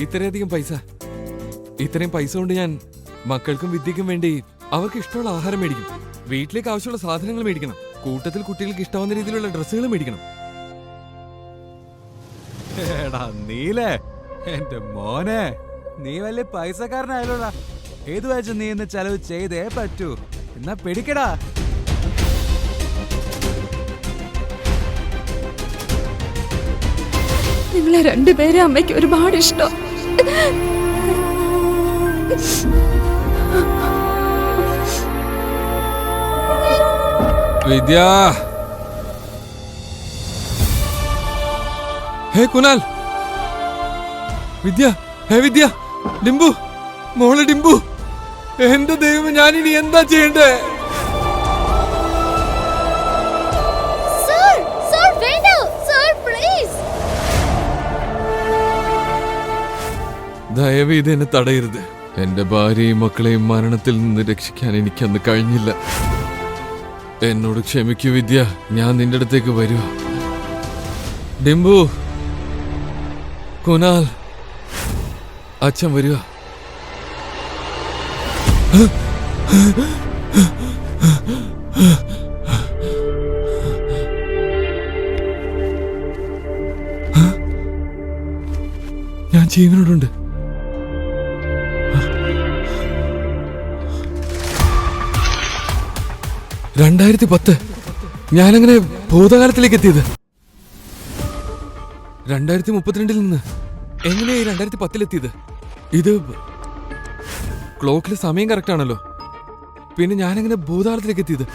ഇത്രയധികം പൈസ, ഇത്രയും പൈസ കൊണ്ട് ഞാൻ മക്കൾക്കും വിദ്യക്കും വേണ്ടി അവർക്ക് ഇഷ്ടമുള്ള ആഹാരം മേടിക്കും, വീട്ടിലേക്ക് ആവശ്യമുള്ള സാധനങ്ങൾ മേടിക്കണം, കൂട്ടത്തിൽ കുട്ടികൾക്ക് ഇഷ്ടമാവുന്ന രീതിയിലുള്ള ഡ്രസ്സുകൾ മേടിക്കണം. എടാ നീലേ, എന്റെ മോനെ, നീ വലിയ പൈസക്കാരനായാലോടാ. ഏത് വെച്ച് നീ ഇന്ന് ചെലവ് ചെയ്തേ പറ്റൂ. എന്നാ പിടിക്കടാ. നിങ്ങളെ രണ്ടുപേരെ അമ്മയ്ക്ക് ഒരുപാട് ഇഷ്ടം. വിദ്യ, ഹേ കുനാൽ, വിദ്യ, ഹേ വിദ്യ, ഡിംബു, മോളെ ഡിംബു, എന്റെ ദൈവം, ഞാനിനി എന്താ ചെയ്യണ്ടേ? ദയവ് ഇത് എന്നെ തടയരുത്. എന്റെ ഭാര്യയും മക്കളെയും മരണത്തിൽ നിന്ന് രക്ഷിക്കാൻ എനിക്കന്ന് കഴിഞ്ഞില്ല. എന്നോട് ക്ഷമിക്കൂ വിദ്യ, ഞാൻ നിന്റെ അടുത്തേക്ക് വരൂ. ഡിംബു, കുനാൽ, അച്ഛൻ വരിക. ഞാൻ ജീവനോടുണ്ട്. ഞാനങ്ങനെ ഭൂതകാലത്തിലേക്ക് എത്തിയത് 2032 നിന്ന് എങ്ങനെയാ 2010 ഇത് ക്ലോക്കിൽ സമയം കറക്റ്റ് ആണല്ലോ. പിന്നെ ഞാനെങ്ങനെ ഭൂതകാലത്തിലേക്ക് എത്തിയത്?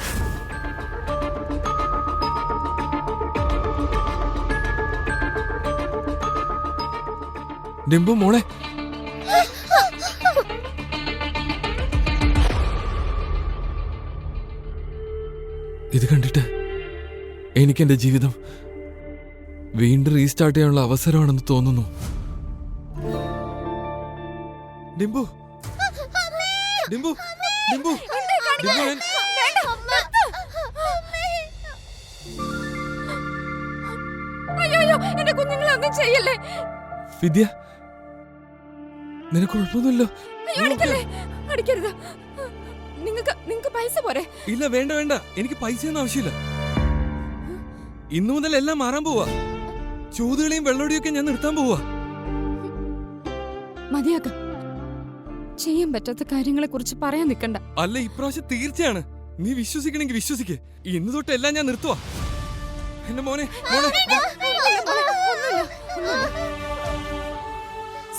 ഡിംബു മോളെ, ഇത് കണ്ടിട്ട് എനിക്ക് എന്റെ ജീവിതം വീണ്ടും റീസ്റ്റാർട്ട് ചെയ്യാനുള്ള അവസരമാണെന്ന് തോന്നുന്നു. ഡിംബു, ഡിംബു, ഡിംബു, ഡിംബു, എന്റെ കുഞ്ഞുങ്ങളെ ഒന്നും ചെയ്യല്ലേ. വിദ്യ, നിനക്ക് കുഴപ്പമൊന്നുമില്ലോ? അടിക്കരുത്. നിങ്ങൾക്ക് പൈസ പോരെ? ഇല്ല, വേണ്ട വേണ്ട, എനിക്ക് പൈസയൊന്നും ആവശ്യമില്ല. ഇന്നു മുതൽ എല്ലാം മാറാൻ പോവാ. ചൂതുകളെയും വെള്ളോടിയൊക്കെ ഞാൻ നിർത്താൻ പോവാ. മതിയാക്ക, ചെയ്യാൻ പറ്റാത്ത കാര്യങ്ങളെ കുറിച്ച് പറയാൻ നിൽക്കണ്ട. അല്ല, ഇപ്രാവശ്യം തീർച്ചയാണ്. നീ വിശ്വസിക്കണമെങ്കിൽ വിശ്വസിക്ക്. ഇന്ന് തൊട്ട് എല്ലാം ഞാൻ നിർത്തുവാ. എന്റെ മോനെ,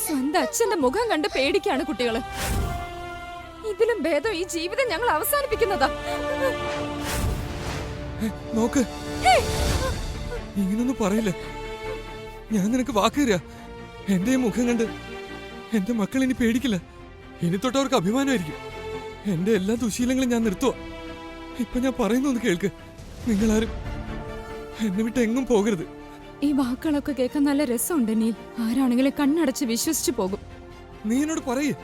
സ്വന്തം അച്ഛന്റെ മുഖം കണ്ട് പേടിക്കാണ് കുട്ടികള്. ഇതിലും ഭേദം ഈ ജീവിതം ഞങ്ങൾ അവസാനിപ്പിക്കുന്നതാ. നോക്ക്, ഇങ്ങനൊന്നും പറയില്ല. ഞാൻ നിനക്ക് വാക്ക് തരാ. എന്റെ മുഖം കണ്ട് എന്റെ മക്കൾ ഇനി പേടിക്കില്ല. ഇനി തൊട്ടവർക്ക് അഭിമാനമായിരിക്കും. എന്റെ എല്ലാ ദുശീലങ്ങളും ഞാൻ നിർത്തുവാ. ഇപ്പൊ ഞാൻ പറയുന്നൊന്ന് കേൾക്ക്. നിങ്ങളാരും എന്നെ വിട്ട് എങ്ങും പോകരുത്. ഈ വാക്കുകളൊക്കെ കേൾക്കാൻ നല്ല രസമുണ്ട് നീൽ. ആരാണെങ്കിലും കണ്ണടച്ച് വിശ്വസിച്ചു പോകും. നീ എന്നോട് പറയേ,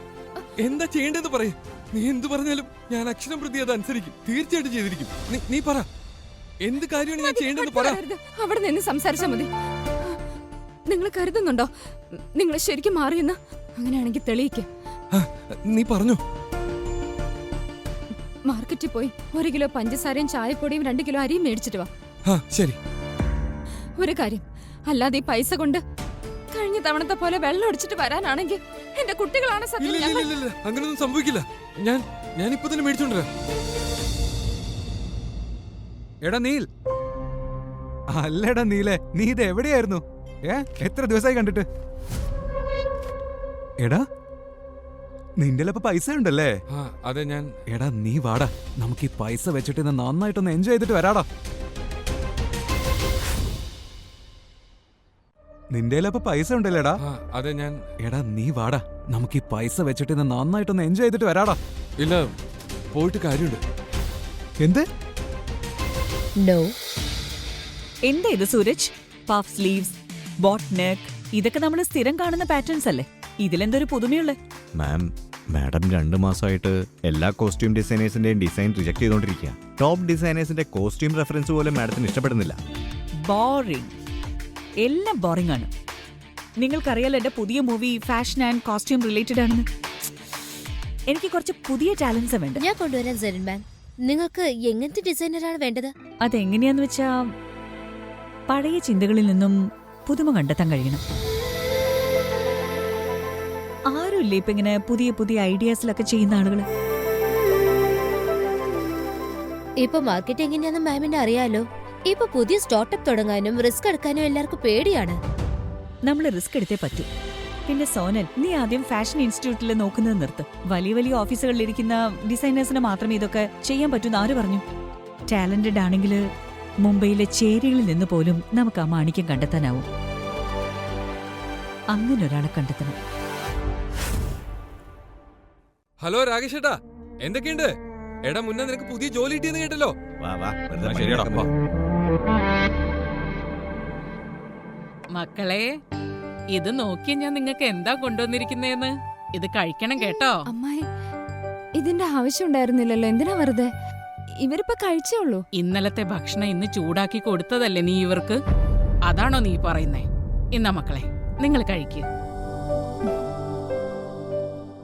എന്താ ചെയ്യേണ്ടതെന്ന് പറയേ. നീ എന്ത് പറഞ്ഞാലും ഞാൻ അക്ഷരം പ്രതി അത് അനുസരിക്കും. തീർച്ചയായിട്ടും ചെയ്തിരിക്കും. നീ പറ, എന്ത് കാര്യമാണ് ഞാൻ ചെയ്യേണ്ടതെന്ന് പറ. അവിടെ നിന്ന് സംസാരിച്ചാൽ മതി. നിങ്ങൾ കരുതുന്നുണ്ടോ നിങ്ങൾ ശരിക്കും മാറിയെന്ന്? അങ്ങനെയാണെങ്കിൽ തെളിയിക്ക. നീ പറഞ്ഞു. മാർക്കറ്റിൽ പോയി 1 കിലോ പഞ്ചസാരയും ചായപ്പൊടിയും 2 കിലോ അരിയും മേടിച്ചിട്ട് വാ. ശരി. ഒരു കാര്യം, അല്ലാതെ ഈ പൈസ കൊണ്ട് കഴിഞ്ഞ തവണത്തെ പോലെ വെള്ളം അടിച്ചിട്ട് വരാനാണെങ്കിൽ എന്റെ കുട്ടികളാണ് സത്യം. അങ്ങനൊന്നും സംഭവിക്കില്ല. ഞാൻ ഇപ്പൊ തന്നെ മേടിച്ചോണ്ടരാ. എടാ നീൽ, അല്ലടാ നീലേ, നീ ഇത് എവിടെയായിരുന്നു? എത്ര ദിവസമായി കണ്ടിട്ട്? എടാ, നിന്റെ പൈസ ഉണ്ടല്ലേ? അതെ. എടാ നീ വാടാ, നമുക്ക് ഈ പൈസ വെച്ചിട്ട് നന്നായിട്ടൊന്ന് എൻജോയ് ചെയ്തിട്ട് വരാടാ. നിന്റെ പൈസ ഉണ്ടല്ലേടാ? അതെ. എടാ നീ വാടാ, നമുക്ക് ഈ പൈസ വെച്ചിട്ട് നന്നായിട്ടൊന്ന് എൻജോയ് ചെയ്തിട്ട് വരാടാ. ഇല്ല, പോയിട്ട് കാര്യമുണ്ട്. എന്ത്? എന്താ ഇത് Suraj? Puff sleeves, boat neck, ഇതൊക്കെ നമ്മൾ സ്ഥിരം കാണുന്ന പാറ്റേൺസ് അല്ലേ? ഇതിലെന്തൊരു പുതുമയുള്ളേ? മാഡം 2 മാസമായിട്ട് എല്ലാ കോസ്റ്റ്യൂം ഡിസൈനേഴ്സിന്റെയും ഡിസൈൻ റിജക്ട് ചെയ്തോണ്ടിരിക്കുക. ടോപ്പ് ഡിസൈനേഴ്സിന്റെ കോസ്റ്റ്യൂം റെഫറൻസ് പോലും മാഡത്തിന് ഇഷ്ടപ്പെടുന്നില്ല. ബോറിംഗ്, എല്ലാം ബോറിംഗ് ആണ്. നിങ്ങൾക്കറിയാലോ എന്റെ പുതിയ movie fashion and costume related ആണെന്ന്. എനിക്ക് കുറച്ച് പുതിയ ടാലൻസ് വേണ്ട. ഞാൻ കൊണ്ടുവരാൻ സെറിൻ മാം. നിങ്ങൾക്ക് എങ്ങനത്തെ ഡിസൈനറാണ് വേണ്ടത്? അതെങ്ങനെയാന്ന് വെച്ചാ പഴയ ചിന്തകളിൽ നിന്നും പുതുമ കണ്ടെത്താൻ കഴിയണം. ആരുമില്ലേ ഇപ്പൊ ഇങ്ങനെ പുതിയ പുതിയ ഐഡിയാസിലൊക്കെ ചെയ്യുന്ന ആളുകള്? ഇപ്പൊ മാർക്കറ്റ് എങ്ങനെയാന്ന് മാമിന് അറിയാലോ. ഇപ്പൊ പുതിയ സ്റ്റാർട്ടപ്പ് തുടങ്ങാനും റിസ്ക് എടുക്കാനും എല്ലാവർക്കും പേടിയാണ്. നമ്മൾ റിസ്ക് എടുത്തേ പറ്റൂ. പിന്നെ സോനൽ, നീ ആദ്യം ഫാഷൻ ഇൻസ്റ്റിറ്റ്യൂട്ടിൽ നോക്കുന്നത് നിർത്ത്. വലിയ വലിയ ഓഫീസുകളിൽ ഇരിക്കുന്ന ഡിസൈനേഴ്സിന് മാത്രമേ ഇതൊക്കെ ചെയ്യാൻ പറ്റൂന്ന് ആര് പറഞ്ഞു? ടാലന്റഡ് ആണെങ്കിൽ മുംബൈയിലെ ചേരികളിൽ നിന്ന് പോലും നമുക്ക് ആ മാണിക്യം കണ്ടെത്താനാവും. അങ്ങനെ ഒരാളെ കണ്ടെത്തണം. ഹലോ രാകേഷ് ഏട്ടാ, എന്തൊക്കെയുണ്ട്? എടാ മുന്നേ നിനക്ക് പുതിയ ജോലി കിട്ടിയെന്ന് കേട്ടല്ലോ. വാ വാ വെറുതെ പണി ശരിയാടാ, നടക്കുന്നു. മക്കളെ, ഇത് നോക്കി ഞാൻ നിങ്ങൾക്ക് എന്താ കൊണ്ടുവന്നിരിക്കുന്നേന്ന്. ഇത് കഴിക്കണം കേട്ടോ. അമ്മായി, ഇതിന്റെ ആവശ്യം ഉണ്ടായിരുന്നില്ലല്ലോ. എന്തിനാ വെറുതെ? ഇവരിപ്പോ കഴിച്ചേ ഉള്ളൂ. ഇന്നലത്തെ ഭക്ഷണം ഇന്ന് ചൂടാക്കി കൊടുത്തതല്ലേ നീ ഇവർക്ക്? അതാണോ നീ പറയുന്നേ? ഇന്നാ മക്കളെ, നിങ്ങൾ കഴിക്കൂ.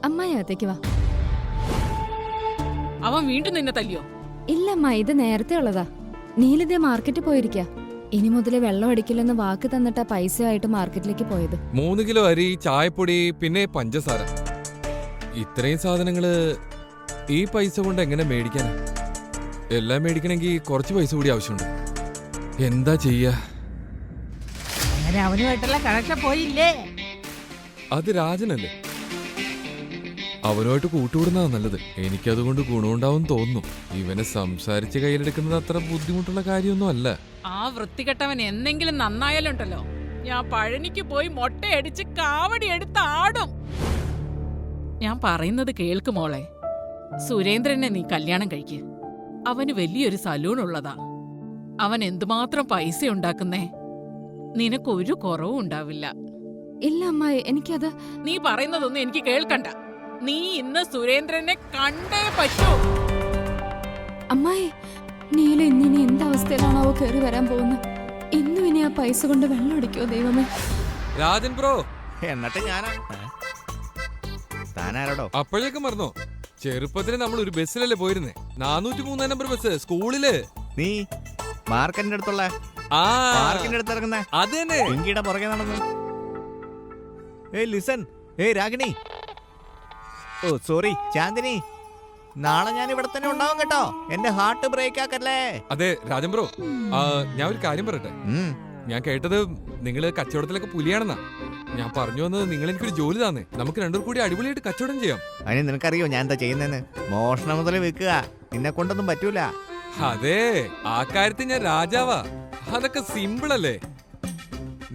അമ്മായി അകത്തേക്ക് വാ. അവൻ വീണ്ടും നിന്നെ തല്ലിയോ? ഇല്ല അമ്മായി, ഇത് നേരത്തെ ഉള്ളതാ. നീലിതേ മാർക്കറ്റിൽ പോയിരിക്ക. ഇനി മുതലേ വെള്ളം അടിക്കില്ലെന്ന് വാക്ക് തന്നിട്ടാ പൈസയായിട്ട് മാർക്കറ്റിലേക്ക് പോയത്. 3 കിലോ അരി, ചായപ്പൊടി, പിന്നെ പഞ്ചസാര. ഇത്രയും സാധനങ്ങള് ഈ പൈസ കൊണ്ട് എങ്ങനെ മേടിക്കാനാ? എല്ലാം മേടിക്കണമെങ്കിൽ കുറച്ച് പൈസ കൂടി ആവശ്യമുണ്ട്. എന്താ ചെയ്യാ? അങ്ങനെ അവനുമായിട്ടുള്ള കണക്ഷൻ പോയില്ലേ? അത് രാജനല്ലേ, അവനുമായിട്ട് കൂട്ടുകൂടുന്നതാ നല്ലത്. എനിക്കതുകൊണ്ട് ഗുണമുണ്ടാവും തോന്നുന്നു. ഇവനെ സംസാരിച്ച് കയ്യിലെടുക്കുന്നത് അത്ര ബുദ്ധിമുട്ടുള്ള കാര്യമൊന്നും അല്ല. ആ വൃത്തികെട്ടവൻ എന്തെങ്കിലും നന്നായാലുണ്ടല്ലോ, ഞാൻ പഴനിക്ക് പോയി മൊട്ടയടിച്ച് കാവടി എടുത്ത് ആടും. ഞാൻ പറയുന്നത് കേൾക്ക് മോളെ. സുരേന്ദ്രനെ നീ കല്യാണം കഴിക്ക്. അവന് വലിയൊരു സലൂൺ ഉള്ളതാ. അവൻ എന്തുമാത്രം പൈസ ഉണ്ടാക്കുന്നേ. നിനക്കൊരു കുറവും ഉണ്ടാവില്ല. ഇല്ല അമ്മായി, എനിക്കത്. നീ പറയുന്നതൊന്നും എനിക്ക് കേൾക്കണ്ട. നീ ഇന്ന് സുരേന്ദ്രനെ കണ്ടേ പറ്റൂ. അമ്മായി, നീല ഇന്നിനി എന്തവസ്ഥയിലാണാവോ കയറി വരാൻ പോകുന്നത്? ഇന്നും ഇനി ആ പൈസ കൊണ്ട് വെള്ളം അടിക്കോ ദൈവമേ. രാജൻ ബ്രോ, എന്നിട്ട് ഞാനാ താനാരോടോ? അപ്പോഴേക്ക് മറന്നോ? ചെറുപ്പത്തിൽ നമ്മൾ ഒരു ബസ്സിലല്ലേ പോയിരുന്നേ? 403 നമ്പർ ബസ്, സ്കൂളില്. നീ മാർക്കറ്റിന്റെ അടുത്തുള്ള ആ പാർക്കിന്റെ അടുത്ത് ഇറങ്ങുന്നേ അത് തന്നെ. പിങ്കിയുടെ പുറകെ നടന്നു. ഏയ് ലിസൺ, ഏയ് രാഗിണി, ഓ സോറി ചാന്ദിനി, നാളെ ഞാൻ ഇവിടെ തന്നെ ഉണ്ടാവും കേട്ടോ. എന്റെ ഹാർട്ട് ബ്രേക്ക് ആക്കല്ലേ. അതെ രാജൻ ബ്രോ, ഞാൻ ഒരു കാര്യം പറയട്ടെ. ഞാൻ കേട്ടത് നിങ്ങള് കച്ചവടത്തിലൊക്കെ പുലിയാണെന്നാ. ഞാൻ പറഞ്ഞു വന്നത് നിങ്ങൾ എനിക്കൊരു ജോലി തന്നെ. നമുക്ക് രണ്ടുപേർ കൂടി അടിപൊളിയായിട്ട് കച്ചവടം ചെയ്യാം. അതിന് നിനക്കറിയോ ഞാൻ എന്താ ചെയ്യുന്നതെന്ന്? മോഷണം മുതൽ വെക്കുക. നിന്നെ കൊണ്ടൊന്നും പറ്റൂല. അതെ, ആ കാര്യത്തിൽ ഞാൻ രാജാവാ. അതൊക്കെ സിമ്പിൾ അല്ലേ?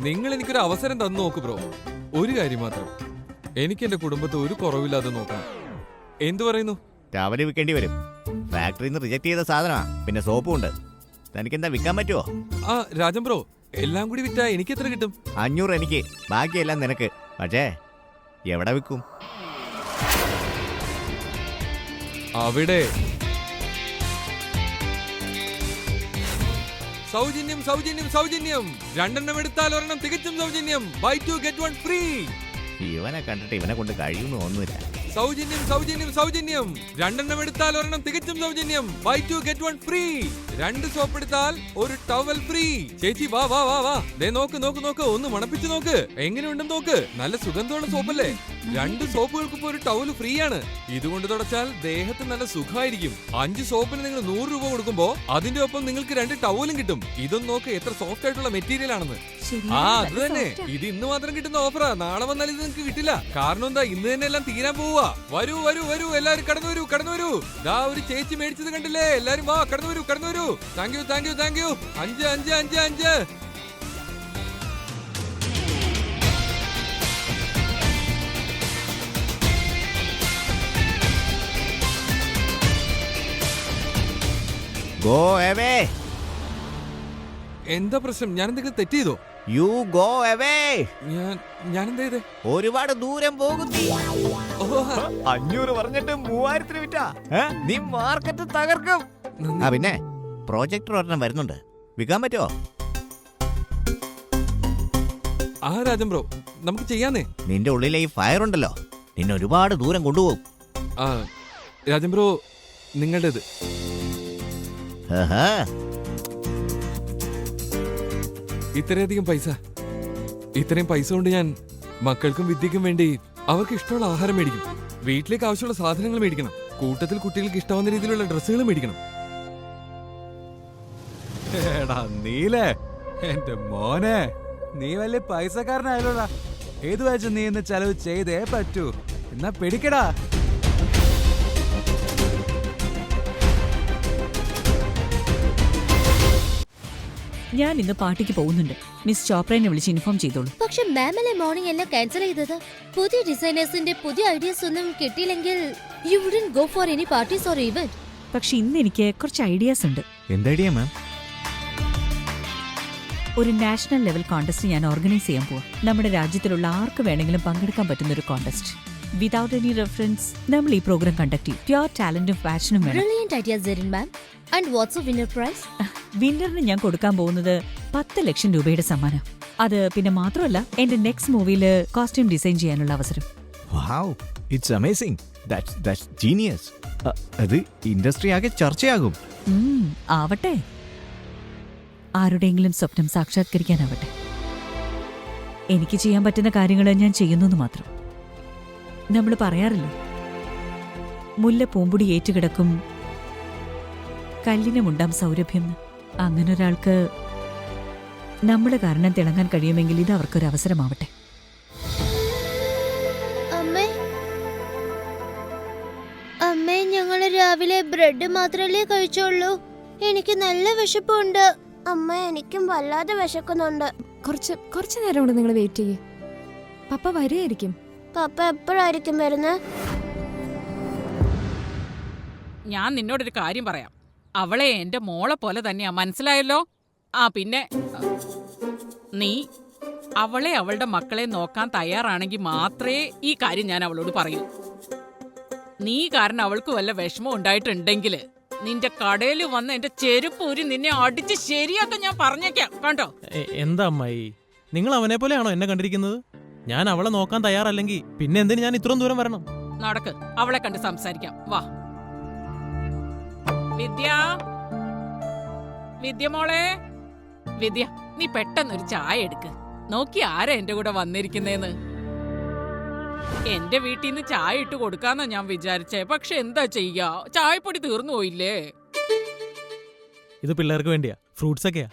നിങ്ങൾ എനിക്കൊരു അവസരം തന്നു നോക്ക് ബ്രോ. ഒരു കാര്യം മാത്രം, എനിക്ക് എന്റെ കുടുംബത്തെ ഒരു കുറവില്ലാതെ നോക്കണം. എന്തു പറയുന്നു? രാവിലെ വിൽക്കേണ്ടി വരും. ഫാക്ടറിയിൽ നിന്ന് റിജക്ട് ചെയ്ത സാധനമാ. പിന്നെ സോപ്പും ഉണ്ട്. തനിക്കെന്താ വിൽക്കാൻ പറ്റുമോ? ആ രാജൻ ബ്രോ, എല്ലാം കൂടി വിറ്റാ എനിക്ക് എത്ര കിട്ടും? 500 എനിക്ക്, ബാക്കിയെല്ലാം നിനക്ക്. പക്ഷേ എവിടെ വിൽക്കും? അവിടെ. സൗജന്യം സൗജന്യം സൗജന്യം. 2 എണ്ണം എടുത്താൽ 1 എണ്ണം തികച്ചും സൗജന്യം. Buy 2 get 1 free. ഇവനെ കണ്ടിട്ട് ഇവനെ കൊണ്ട് കഴിയുമെന്ന് തോന്നുന്നില്ല. സൗജന്യം സൗജന്യം സൗജന്യം. 2 എണ്ണം എടുത്താൽ 1 എണ്ണം തികച്ചും സൗജന്യം. Buy 2 get 1 free. 2 സോപ്പ് എടുത്താൽ 1 ടവൽ ഫ്രീ. ചേച്ചി വാ വാ വാ വാ. ദേ നോക്ക് നോക്ക് നോക്ക്, ഒന്ന് മണപ്പിച്ച് നോക്ക്. എങ്ങനെയുണ്ടെന്ന് നോക്ക്. നല്ല സുഗന്ധമുള്ള സോപ്പല്ലേ? 2 സോപ്പുകൾക്ക് ഇപ്പോൾ 1 ടവൽ ഫ്രീ ആണ്. ഇതുകൊണ്ട് തുടച്ചാൽ ദേഹത്തിന് നല്ല സുഖമായിരിക്കും. 5 സോപ്പിന് നിങ്ങൾ 100 രൂപ കൊടുക്കുമ്പോ അതിന്റെ ഒപ്പം നിങ്ങൾക്ക് 2 ടവലും കിട്ടും. ഇതൊന്നും നോക്ക് എത്ര സോഫ്റ്റ് ആയിട്ടുള്ള മെറ്റീരിയൽ ആണെന്ന്. ആ അത് തന്നെ, ഇത് ഇന്ന് മാത്രം കിട്ടുന്ന ഓഫറാ. നാളെ വന്നാൽ ഇത് നിങ്ങൾക്ക് കിട്ടില്ല. കാരണം എന്താ, ഇന്ന് തന്നെ എല്ലാം തീരാൻ പോവുക. വരൂ വരൂ വരൂ, എല്ലാരും കടന്നു വരൂ കടന്നു വരൂ. ദാ ഒരു ചേച്ചി മേടിച്ചത് കണ്ടില്ലേ? എല്ലാരും വാ, കടന്നു വരൂ കടന്നു വരൂ. Thank you thank you thank you. 5 5 5 5. Go away. എന്താ പ്രശ്നം? ഞാൻ എന്തെങ്കിലും തെറ്റ് ചെയ്തോ? You go away. ഞാൻ എന്താ ചെയ്തേ? ഒരുപാട് ദൂരം പോകുന്നു. ഓ 500 പറഞ്ഞിട്ട് 3000 വിറ്റാ. നീ മാർക്കറ്റ് തകർക്കും. ആ പിന്നെ പ്രോജക്ടർ ഒരെണ്ണം വരുന്നുണ്ട്. വിൽക്കാൻ പറ്റുമോ? ആ രാജൻ ബ്രോ, നമുക്ക് ചെയ്യാന്നേ. നിന്റെ ഉള്ളിലെ ഈ ഫയർ ഉണ്ടല്ലോ, നിന്നെ ഒരുപാട് ദൂരം കൊണ്ടുപോകും. ആ രാജൻ ബ്രോ, നിങ്ങളുടേത്. ആഹാ. ഇത്രയും പൈസ കൊണ്ട് ഞാൻ മക്കൾക്കും വിദ്യക്കും വേണ്ടി അവർക്ക് ഇഷ്ടമുള്ള ആഹാരം മേടിക്കും. വീട്ടിലേക്ക് ആവശ്യമുള്ള സാധനങ്ങൾ മേടിക്കണം. കൂട്ടത്തിൽ കുട്ടികൾക്ക് ഇഷ്ടമാവുന്ന രീതിയിലുള്ള ഡ്രസ്സുകൾ മേടിക്കണം. എടാ നീലേ, എന്റെ മോനെ, നീ വലിയ പൈസക്കാരനായാലോടാ. ഏത് വെച്ച് നീ ഇന്ന് ചെലവ് ചെയ്തേ പറ്റൂ. എന്നാ പിടിക്കടാ. ഞാൻ ഇന്ന് പാർട്ടിക്ക് പോകുന്നുണ്ട്. മിസ് ചോപ്രനെ വിളിച്ച് ഇൻഫോം ചെയ്തോളൂ. പക്ഷെ മാമല്ലേ മോർണിംഗ് എല്ലാം ക്യാൻസൽ ചെയ്തത്? പുതിയ ഡിസൈനേഴ്സിന്റെ പുതിയ ഐഡിയാസ് ഒന്നും കിട്ടിയില്ലെങ്കിൽ you wouldn't go for any parties or event. പക്ഷെ ഇന്ന് എനിക്ക് കുറച്ച് ഐഡിയാസ് ഉണ്ട്. എന്ത് ഐഡിയ മാം? ഒരു നാഷണൽ ലെവൽ കോൺടെസ്റ്റ് ഞാൻ ഓർഗനൈസ് ചെയ്യാൻ പോവാം. നമ്മുടെ രാജ്യത്തിലുള്ള ആർക്ക് വേണമെങ്കിലും പങ്കെടുക്കാൻ പറ്റുന്ന ഒരു കോൺടെസ്റ്റ്. വിതൗട്ട് എനി റെഫറൻസ് നമ്മൾ ഈ പ്രോഗ്രാം കണ്ടക്ട് ചെയ്യും. പ്യുവർ ടാലന്റും പാഷനും വേണം. Brilliant idea, Zarin ma'am. And what's the winner prize? വിന്നറിന് ഞാൻ കൊടുക്കാൻ പോകുന്നത് 10 ലക്ഷം രൂപയുടെ സമ്മാനം. അത് പിന്നെ മാത്രമല്ല, എന്റെ നെക്സ്റ്റ് മൂവിയില് കോസ്റ്റ്യൂം ഡിസൈൻ ചെയ്യാനുള്ള അവസരം. വാവ്, ഇറ്റ്സ് അമേസിംഗ്. That's genius. അത് ഇൻഡസ്ട്രി ആകെ ചർച്ചയാകും. ആവട്ടെ, ആരുടെയെങ്കിലും സ്വപ്നം സാക്ഷാത്കരിക്കാനാവട്ടെ. എനിക്ക് ചെയ്യാൻ പറ്റുന്ന കാര്യങ്ങൾ ഞാൻ ചെയ്യുന്നു മാത്രം. നമ്മൾ പറയാറില്ലേ, മുല്ല പൂമ്പൊടി ഏറ്റുകിടക്കും, കല്ലിനുമുണ്ടാം സൗരഭ്യം. അങ്ങനെ ഒരാൾക്ക് നമ്മൾ കാരണം തിളങ്ങാൻ കഴിയുമെങ്കിൽ ഇത് അവർക്കൊരു അവസരമാവട്ടെ. അമ്മേ, ഞങ്ങൾ രാവിലെ ബ്രെഡ് മാത്രമല്ലേ കഴിച്ചോളൂ. എനിക്ക് നല്ല വിശപ്പുണ്ട്. അമ്മ, എനിക്കും വല്ലാതെ വിശക്കുന്നുണ്ട്. കുറച്ച് നേരം കൂടെ നിങ്ങൾ വെയിറ്റ് ചെയ്യേ. പപ്പ വരുമായിരിക്കും. പപ്പ എപ്പോഴായിരിക്കും വരുന്നത്? ഞാൻ നിന്നോടൊരു കാര്യം പറയാം. അവളെ എന്റെ മോളെ പോലെ തന്നെയാ, മനസ്സിലായല്ലോ? ആ പിന്നെ നീ അവളെ അവളുടെ മക്കളെ നോക്കാൻ തയ്യാറാണെങ്കിൽ മാത്രമേ ഈ കാര്യം ഞാൻ അവളോട് പറയൂ. നീ കാരണം അവൾക്ക് വല്ല വിഷമം ഉണ്ടായിട്ടുണ്ടെങ്കിൽ നിന്റെ കടയിൽ വന്ന് എന്റെ ചെരുപ്പ് ഊരി നിന്നെ അടിച്ച് ശരിയാക്കാൻ ഞാൻ പറഞ്ഞേക്കാം, കണ്ടോ? എന്താ അമ്മായി, നിങ്ങൾ അവനെ പോലെയാണോ എന്നെ കണ്ടിരിക്കുന്നത്? ഞാൻ അവളെ നോക്കാൻ തയ്യാറല്ലെങ്കിൽ പിന്നെ എന്തിനു ഞാൻ ഇത്രയും ദൂരം വരണം? നടക്ക്, അവളെ കണ്ട് സംസാരിക്കാം. വാ വിദ്യ മോളെ. വിദ്യ, നീ പെട്ടെന്നൊരു ചായ എടുക്ക്. നോക്കി ആരാ എന്റെ കൂടെ വന്നിരിക്കുന്നേന്ന്. എന്റെ വീട്ടിൽ നിന്ന് ചായ ഇട്ട് കൊടുക്കാന്നാ ഞാൻ വിചാരിച്ചേ. പക്ഷെ എന്താ ചെയ്യാ, ചായപ്പൊടി തീർന്നു പോയില്ലേ. ഇത് പിള്ളേർക്ക് വേണ്ടിയാ, ഫ്രൂട്ട്സ് ഒക്കെയാ.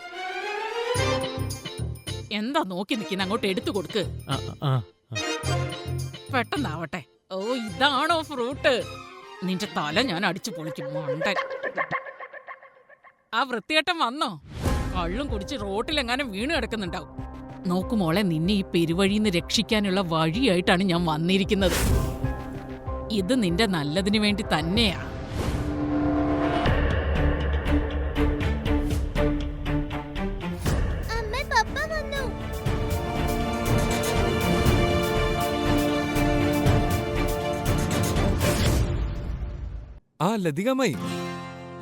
എന്താ നോക്കി നിൽക്കുന്ന, അങ്ങോട്ട് എടുത്തു കൊടുക്ക്. പെട്ടെന്നാവട്ടെ. ഓ, ഇതാണോ ഫ്രൂട്ട്? നിന്റെ തല ഞാൻ അടിച്ചു പൊളിക്കും, മണ്ടൻ. ആ വൃത്തികെട്ടൻ വന്നോ? കള്ളും കുടിച്ച് റോട്ടിലെങ്ങാനും വീണ് കിടക്കുന്നുണ്ടാവും. നോക്കുമോളെ, നിന്നെ ഈ പെരുവഴിന്ന് രക്ഷിക്കാനുള്ള വഴിയായിട്ടാണ് ഞാൻ വന്നിരിക്കുന്നത്. ഇത് നിന്റെ നല്ലതിനു വേണ്ടി തന്നെയാ. ആ ലതികമായി,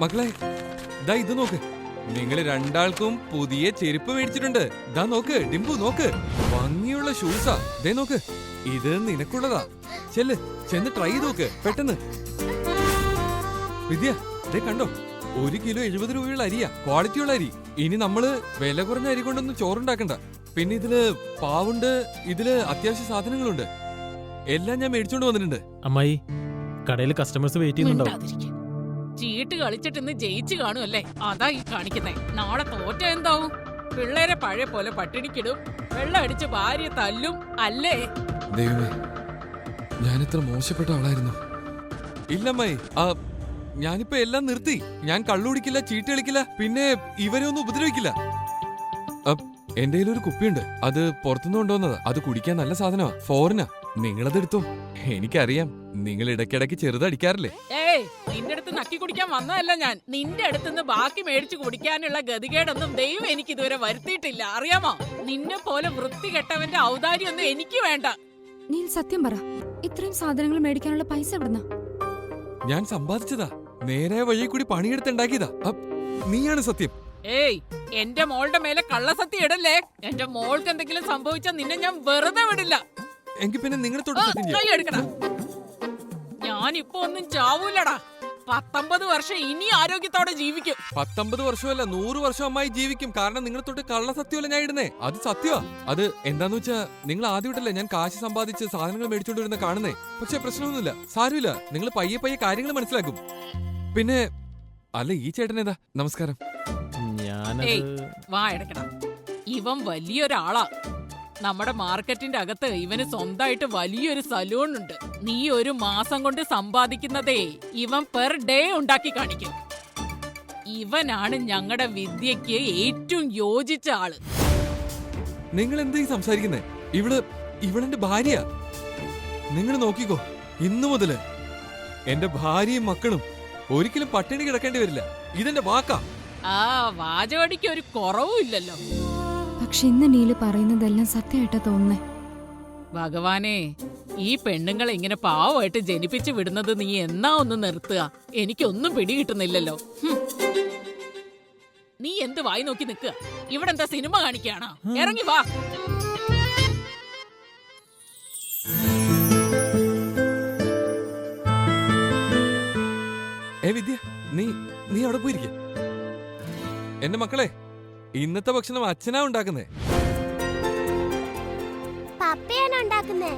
മക്കളെ, ദാ ഇത് നോക്ക്. നിങ്ങൾ രണ്ടാൾക്കും പുതിയ ചെരുപ്പ് മേടിച്ചിട്ടുണ്ട്. ദാ നോക്ക് ഡിംബു, നോക്ക്, ഭംഗിയുള്ള ഷൂസാ. ദേ നോക്ക്, ഇത് നിനക്കുള്ളതാ. ചെന്ന് ട്രൈ ചെയ്ത് നോക്ക് പെട്ടെന്ന്. വിദ്യ, ദേ കണ്ടോ, 1 കിലോ 70 രൂപയുള്ള അരിയാ, ക്വാളിറ്റിയുള്ള അരി. ഇനി നമ്മള് വില കുറഞ്ഞ അരി കൊണ്ടൊന്നും ചോറുണ്ടാക്കണ്ട. പിന്നെ ഇതില് പാവുണ്ട്, ഇതില് അത്യാവശ്യ സാധനങ്ങളുണ്ട്. എല്ലാം ഞാൻ മേടിച്ചോണ്ട് വന്നിട്ടുണ്ട്. അമ്മായി, കടയിൽ കസ്റ്റമേഴ്സ് വെയിറ്റ് ചെയ്യുന്നുണ്ടാവും. മിണ്ടാതിരിക്ക്. ചീട്ട് കളിച്ചിട്ട് ഇന്ന് ജയിച്ചു കാണുമല്ലേ, അതാ ഈ കാണിക്കുന്നേ. നാളെ തോറ്റ എന്താവും? പിള്ളേരെ പഴയ പോലെ പട്ടിണിക്കിടും, വെള്ളം അടിച്ച് ഭാര്യ തല്ലും അല്ലേ? ദൈവമേ, ഞാനെത്ര മോശപ്പെട്ട ആളായിരുന്നു. ഇല്ലമ്മായി, ഞാനിപ്പോ എല്ലാം നിർത്തി. ഞാൻ കള്ളുടിക്കില്ല, ചീട്ട് കളിക്കില്ല, പിന്നെ ഇവരെ ഒന്നും ഉപദ്രവിക്കില്ല. എന്റെ കയ്യിലൊരു കുപ്പിയുണ്ട്, അത് പുറത്തുനിന്ന് കൊണ്ടുവന്നതാ. അത് കുടിക്കാൻ നല്ല സാധനമാ, ഫോറിനാ. നിങ്ങളതെടുത്തോ. എനിക്കറിയാം, നിങ്ങൾ ഇടയ്ക്കിടയ്ക്ക് ചെറുതടിക്കാറില്ലേ. ഏയ്, നിന്റെ അടുത്ത് നക്കി കുടിക്കാൻ വന്നതല്ല ഞാൻ. നിന്റെ അടുത്തുനിന്ന് ബാക്കി മേടിച്ചു കുടിക്കാനുള്ള ഗതികേടൊന്നും ദൈവം എനിക്ക് ഇതുവരെ വരുത്തിയിട്ടില്ല, അറിയാമോ? നിന്നെ പോലെ വൃത്തികെട്ടവന്റെ ഔദാര്യൊന്നും എനിക്ക് വേണ്ട. നീ സത്യം പറ, ഇത്രയും സാധനങ്ങൾ മേടിക്കാനുള്ള പൈസ എവിടുന്നാ? ഞാൻ സമ്പാദിച്ചതാ, നേരെ വഴി കൂടി പണിയെടുത്തുണ്ടാക്കിയതാ. നീയാണ് സത്യം. ഏയ് എന്റെ മോളുടെ മേലെ കള്ളസത്യം ഇടല്ലേ. എന്റെ മോൾക്ക് എന്തെങ്കിലും സംഭവിച്ചാൽ നിന്നെ ഞാൻ വെറുതെ വിടില്ല. എങ്കിൽ പിന്നെ നിങ്ങളെ തൊട്ട് സത്യം ചെയ്യാം. കൈ എടുക്കടാ. ഞാനിപ്പോ ഒന്നും ചാവൂലടാ. 19 വർഷം ഇനി ആരോഗ്യത്തോടെ ജീവിക്കും. 19 വർഷമല്ല 100 വർഷം അമ്മായി ജീവിക്കും. കാരണം നിങ്ങളെ തൊട്ട് കള്ള സത്യമല്ല ഞാൻ ഇടുന്നേ, അത് സത്യമാ. അത് എന്താന്ന് വെച്ചാ നിങ്ങൾ ആദ്യമായിട്ടല്ലേ ഞാൻ കാശ് സമ്പാദിച്ച് സാധനങ്ങൾ മേടിച്ചോണ്ട് വരുന്ന കാണുന്നേ. പക്ഷെ പ്രശ്നമൊന്നുമില്ല, സാരമില്ല. നിങ്ങൾ പയ്യെ പയ്യെ കാര്യങ്ങൾ മനസ്സിലാക്കും. പിന്നെ അല്ല, ഈ ചേട്ടനേതാ? നമസ്കാരം. ഏയ് വാ എടുക്കടാ. ഇവൻ വലിയൊരാളാ. നമ്മുടെ മാർക്കറ്റിന്റെ അകത്ത് ഇവന് സ്വന്തമായിട്ട് വലിയൊരു സലൂൺ ഉണ്ട്. നീ ഒരു മാസം കൊണ്ട് സമ്പാദിക്കുന്നതേ ഇവൻ പെർ ഡേ ഉണ്ടാക്കി കാണിക്കും. ഇവനാണ് ഞങ്ങളുടെ വിദ്യക്ക് ഏറ്റവും യോജിച്ച ആള്. നിങ്ങൾ എന്താ ഈ സംസാരിക്കുന്നേ? ഇവളെന്റെ ഭാര്യ. നിങ്ങൾ നോക്കിക്കോ, ഇന്നു മുതല് എന്റെ ഭാര്യയും മക്കളും ഒരിക്കലും പട്ടിണി കിടക്കേണ്ടി വരില്ല. ഇതെന്റെ വാക്കാ. ആ വാചകടിക്ക് ഒരു കുറവും ഇല്ലല്ലോ. പക്ഷെ ഇന്ന് നീല് പറയുന്നതെല്ലാം സത്യമായിട്ടാ തോന്നുന്നേ. ഭഗവാനെ, ഈ പെണ്ണുങ്ങളെ ഇങ്ങനെ പാവമായിട്ട് ജനിപ്പിച്ചു വിടുന്നത് നീ എന്നാ ഒന്ന് നിർത്തുക. എനിക്കൊന്നും പിടികിട്ടുന്നില്ലല്ലോ. നീ എന്ത് വായി നോക്കി നിൽക്കുക? ഇവിടെ എന്താ സിനിമ കാണിക്കാണോ? ഇറങ്ങി വാ. വിദ്യ, നീ അവിടെ പോയിരിക്ക. എന്റെ മക്കളെ, ഇന്നത്തെ ഭക്ഷണം അച്ഛനാ ഉണ്ടാക്കുന്നേ. പപ്പയാണ് ഉണ്ടാക്കുന്നേ.